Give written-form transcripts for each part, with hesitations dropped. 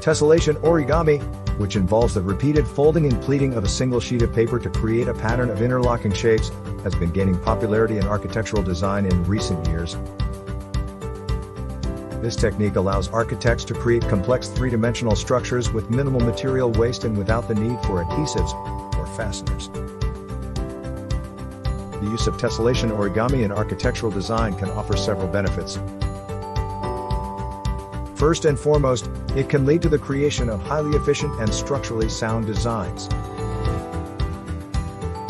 Tessellation origami, which involves the repeated folding and pleating of a single sheet of paper to create a pattern of interlocking shapes, has been gaining popularity in architectural design in recent years. This technique allows architects to create complex three-dimensional structures with minimal material waste and without the need for adhesives or fasteners. The use of tessellation origami in architectural design can offer several benefits. First and foremost, it can lead to the creation of highly efficient and structurally sound designs.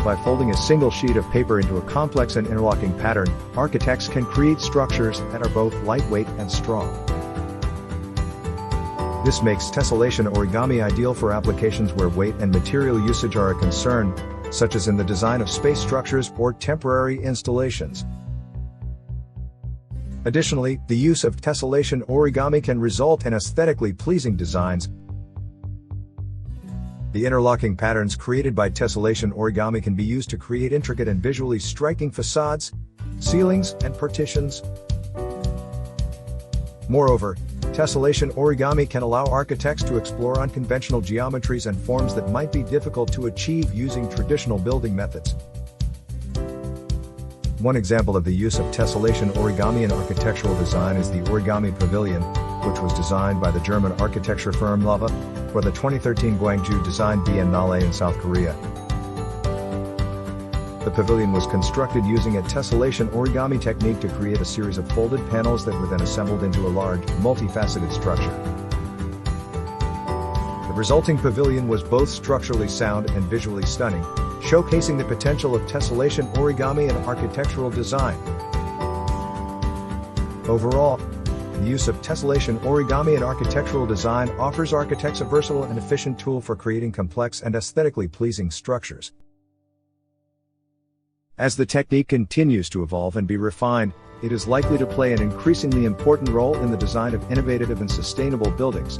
By folding a single sheet of paper into a complex and interlocking pattern, architects can create structures that are both lightweight and strong. This makes tessellation origami ideal for applications where weight and material usage are a concern, such as in the design of space structures or temporary installations. Additionally, the use of tessellation origami can result in aesthetically pleasing designs. The interlocking patterns created by tessellation origami can be used to create intricate and visually striking facades, ceilings, and partitions. Moreover, tessellation origami can allow architects to explore unconventional geometries and forms that might be difficult to achieve using traditional building methods. One example of the use of tessellation origami in architectural design is the Origami Pavilion, which was designed by the German architecture firm Lava for the 2013 Gwangju Design Biennale in South Korea. The pavilion was constructed using a tessellation origami technique to create a series of folded panels that were then assembled into a large, multifaceted structure. The resulting pavilion was both structurally sound and visually stunning, showcasing the potential of tessellation origami in architectural design. Overall, the use of tessellation origami in architectural design offers architects a versatile and efficient tool for creating complex and aesthetically pleasing structures. As the technique continues to evolve and be refined, it is likely to play an increasingly important role in the design of innovative and sustainable buildings.